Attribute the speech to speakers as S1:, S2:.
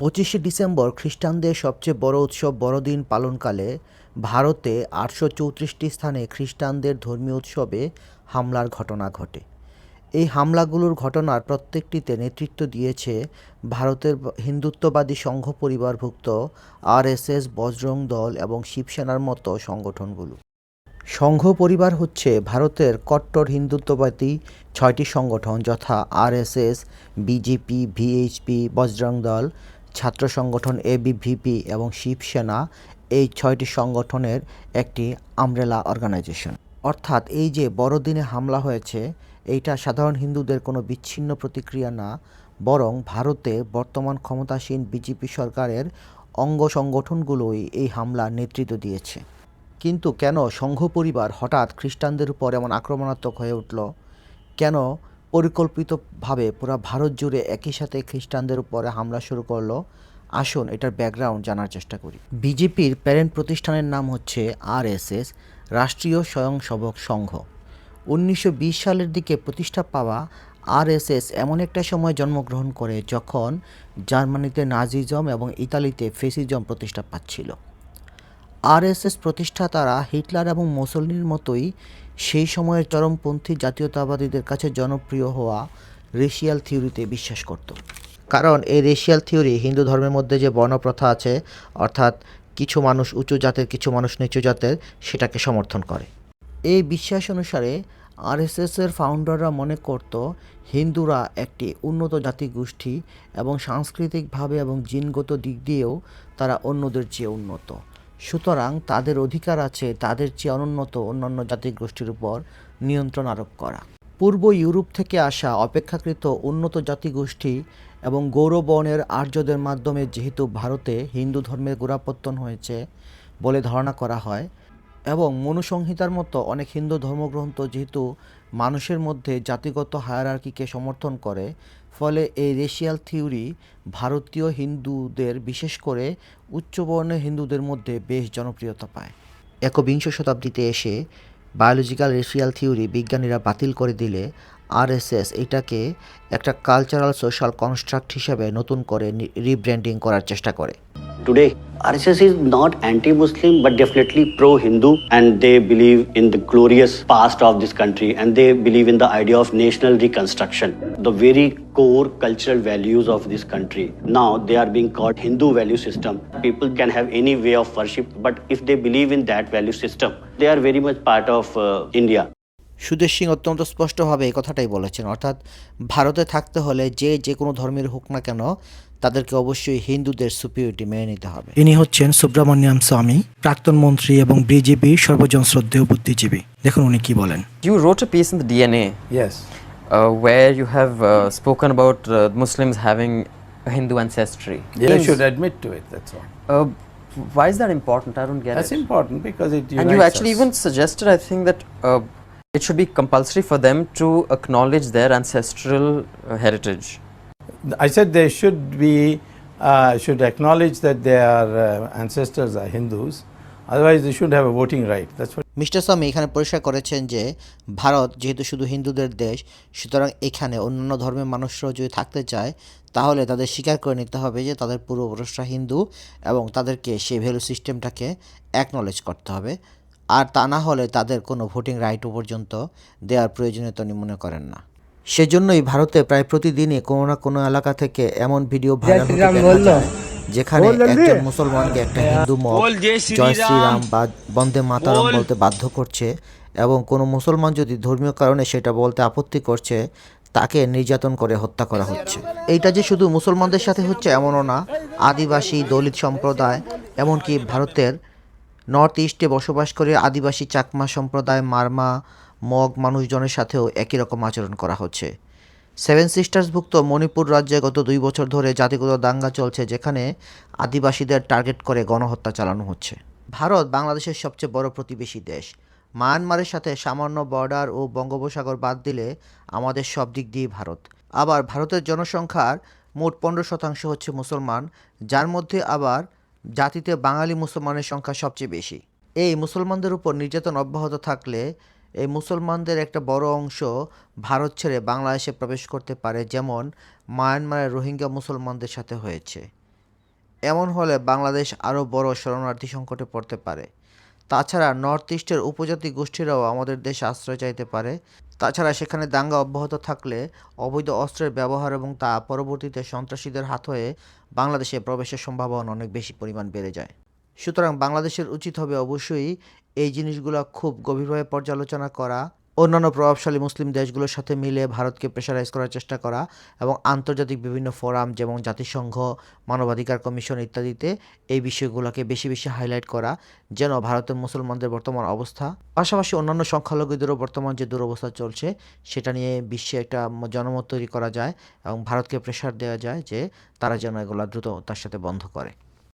S1: 25শে December খ্রিস্টানদের সবচেয়ে বড় উৎসব বড়দিন পালনকালে ভারতে 834টি স্থানে খ্রিস্টানদের ধর্মীয় উৎসবে হামলার ঘটনা ঘটে। এই হামলাগুলোর ঘটনার প্রত্যেকটিতে নেতৃত্ব দিয়েছে ভারতের হিন্দুত্ববাদী সংঘ পরিবারভুক্ত আরএসএস, বজরং দল এবং শিবসেনার মতো সংগঠনগুলো। সংঘ পরিবার হচ্ছে ভারতের কট্টর হিন্দুত্ববাদী 6টি সংগঠন যথা আরএসএস, বিজেপি, ভিএইচপি, বজরং দল, ছাত্র সংগঠন এবিভিপি এবং শিবসেনা। এই 6টি সংগঠনের একটি আমব্রেলা অর্গানাইজেশন। অর্থাৎ এই যে বড়দিনে হামলা হয়েছে, এইটা সাধারণ হিন্দুদের কোনো বিচ্ছিন্ন প্রতিক্রিয়া না, বরং ভারতে বর্তমান ক্ষমতাসীন বিজেপি সরকারের অঙ্গ সংগঠনগুলোই এই হামলার নেতৃত্ব দিয়েছে। কিন্তু কেন সংঘ পরিবার হঠাৎ খ্রিস্টানদের উপর এমন আক্রমণাত্মক হয়ে উঠল? কেন পরিকল্পিতভাবে পুরো ভারত জুড়ে একই সাথে খ্রিস্টানদের উপরে হামলা শুরু করলো? আসুন এটার ব্যাকগ্রাউন্ড জানার চেষ্টা করি। বিজেপির প্যারেন্ট প্রতিষ্ঠানের নাম হচ্ছে আরএসএস, রাষ্ট্রীয় স্বয়ংসেবক সংঘ। 1920 সালের দিকে প্রতিষ্ঠা পাওয়া আরএসএস এমন একটা সময় জন্মগ্রহণ করে যখন জার্মানিতে নাজিজম এবং ইতালিতে ফেসিজম প্রতিষ্ঠা পাচ্ছিল। আরএসএস প্রতিষ্ঠাতারা হিটলার এবং মুসোলিনির মতোই সেই সময়ের চরমপন্থী জাতীয়তাবাদীদের কাছে জনপ্রিয় হওয়া রেশিয়াল থিওরিতে বিশ্বাস করত। কারণ এই রেশিয়াল থিওরি হিন্দু ধর্মের মধ্যে যে বর্ণপ্রথা আছে, অর্থাৎ কিছু মানুষ উঁচু জাতের কিছু মানুষ নিচু জাতের, সেটাকে সমর্থন করে। এই বিশ্বাস অনুসারে আরএসএসের ফাউন্ডাররা মনে করত হিন্দুরা একটি উন্নত জাতিগোষ্ঠী এবং সাংস্কৃতিকভাবে এবং জিনগত দিক দিয়েও তারা অন্যদের চেয়ে উন্নত। সুতরাং তাদের অধিকার আছে তাদের চেয়ে অনুন্নত অন্যান্য জাতিগোষ্ঠীর উপর নিয়ন্ত্রণ আরোপ করা। পূর্ব ইউরোপ থেকে আসা অপেক্ষাকৃত উন্নত জাতিগোষ্ঠী এবং গৌরবর্ণের আর্যদের মাধ্যমে যেহেতু ভারতে হিন্দু ধর্মের গোড়াপত্তন হয়েছে বলে ধারণা করা হয়, এবং মনুসংহিতার মতো অনেক হিন্দু ধর্মগ্রন্থ যেহেতু মানুষের মধ্যে জাতিগত হায়ারার্কিকে সমর্থন করে, ফলে এই রেশিয়াল থিওরি ভারতীয় হিন্দুদের, বিশেষ করে উচ্চবর্ণের হিন্দুদের মধ্যে বেশ জনপ্রিয়তা পায়। একবিংশ শতাব্দীতে এসে বায়োলজিক্যাল রেশিয়াল থিওরি বিজ্ঞানীরা বাতিল করে দিলে আরএসএস এটাকে একটা কালচারাল সোশ্যাল কনস্ট্রাক্ট হিসেবে নতুন করে রিব্র্যান্ডিং করার চেষ্টা করে।
S2: Today, RSS is not anti-Muslim but definitely pro-Hindu, and they believe in the glorious past of this country, and they believe in the idea of national reconstruction, the very core cultural values of this country. Now they are being called Hindu value system. People can have any way of worship, but if they believe in that value system, they are very much part of India.
S1: Sudesh Singh অত্যন্ত স্পষ্টভাবে এই কথাটাই বলেছেন, অর্থাৎ ভারতে থাকতে হলে যে কোনো ধর্মের হোক না কেন তাদেরকে অবশ্যই হিন্দুদের সুপিরিয়রিটি মেনে নিতে হবে।
S3: ইনি হচ্ছেন সুব্রমণ্যম স্বামী, প্রাক্তন মন্ত্রী এবং বিজেপি সর্বজন শ্রদ্ধেয় বুদ্ধিজীবী। দেখুন উনি কি বলেন।
S4: You wrote a piece in the DNA.
S5: Yes.
S4: Where you have spoken about Muslims having a Hindu ancestry.
S5: They should admit to it, that's all.
S4: Why is that important? I don't get
S5: That's
S4: it.
S5: important because it unites
S4: And you actually
S5: us.
S4: even suggested, I think, that it should be compulsory for them to acknowledge their ancestral heritage.
S5: I said they should acknowledge that their ancestors are Hindus, otherwise they should have a voting right. That's what.
S1: Mister স্বামী এখানে পরিষ্কার করেছেন যে ভারত যেহেতু শুধু হিন্দুদের দেশ, সুতরাং এখানে অন্যান্য ধর্মের মানুষরাও যদি থাকতে চায় তাহলে তাদের স্বীকার করে নিতে হবে যে তাদের পূর্বপুরুষরা হিন্দু এবং তাদেরকে সেই ভ্যালু সিস্টেমটাকে অ্যাকনলেজ করতে হবে। আর তা না হলে তাদের কোনো ভোটিং রাইটও পর্যন্ত দেওয়ার প্রয়োজনীয়তা উনি মনে করেন না। সেজন্যই ভারতে প্রায় প্রতিদিনই কোনো না কোনো এলাকা থেকে এমন ভিডিও ভাইরাল হতে দেখা যায় যেখানে একজন মুসলমানকে একটা হিন্দু মত জয় শ্রীরাম বা বন্দে মাতারাম বলতে বাধ্য করছে, এবং কোনো মুসলমান যদি ধর্মীয় কারণে সেটা বলতে আপত্তি করছে তাকে নির্যাতন করে হত্যা করা হচ্ছে। এইটা যে শুধু মুসলমানদের সাথে হচ্ছে এমনও না, আদিবাসী, দলিত সম্প্রদায়, এমনকি ভারতের নর্থ ইস্টে বসবাস করে আদিবাসী চাকমা সম্প্রদায়, মারমা, মগ মানুষজনের সাথেও একই রকম আচরণ করা হচ্ছে। সেভেন সিস্টার্সভুক্ত মণিপুর রাজ্যে গত 2 বছর ধরে জাতিগত দাঙ্গা চলছে, যেখানে আদিবাসীদের টার্গেট করে গণহত্যা চালানো হচ্ছে। ভারত বাংলাদেশের সবচেয়ে বড় প্রতিবেশী দেশ। মায়ানমারের সাথে সামান্য বর্ডার ও বঙ্গোপসাগর বাদ দিলে আমাদের সব দিক দিয়ে ভারত। আবার ভারতের জনসংখ্যার মোট 15% হচ্ছে মুসলমান, যার মধ্যে আবার জাতিতে বাঙালি মুসলমানের সংখ্যা সবচেয়ে বেশি। এই মুসলমানদের উপর নির্যাতন অব্যাহত থাকলে এই মুসলমানদের একটা বড় অংশ ভারত ছেড়ে বাংলাদেশে প্রবেশ করতে পারে, যেমন মায়ানমারের রোহিঙ্গা মুসলমানদের সাথে হয়েছে। এমন হলে বাংলাদেশ আরও বড় শরণার্থী সংকটে পড়তে পারে। তাছাড়া নর্থ ইস্টের উপজাতি গোষ্ঠীরাও আমাদের দেশে আশ্রয় চাইতে পারে। তাছাড়া সেখানে দাঙ্গা অব্যাহত থাকলে অবৈধ অস্ত্রের ব্যবহার এবং তা পরবর্তীতে সন্ত্রাসীদের হাত হয়ে বাংলাদেশে প্রবেশের সম্ভাবনা অনেক বেশি পরিমাণ বেড়ে যায়। সুতরাং বাংলাদেশের উচিত হবে অবশ্যই এই জিনিসগুলো খুব গভীরভাবে পর্যালোচনা করা, অন্যান্য প্রভাবশালী মুসলিম দেশগুলোর সাথে মিলে ভারতকে প্রেশারাইজ করার চেষ্টা করা এবং আন্তর্জাতিক বিভিন্ন ফোরাম যেমন জাতিসংঘ, মানবাধিকার কমিশন ইত্যাদিতে এই বিষয়গুলোকে বেশি বেশি হাইলাইট করা, যেন ভারতের মুসলমানদের বর্তমান অবস্থা, পাশাপাশি অন্যান্য সংখ্যালঘুদেরও বর্তমান যে দুরবস্থা চলছে সেটা নিয়ে বিশ্বে একটা জনমত তৈরি করা যায় এবং ভারতকে প্রেশার দেওয়া যায় যে তারা যেন এগুলো দ্রুত তার সাথে বন্ধ করে।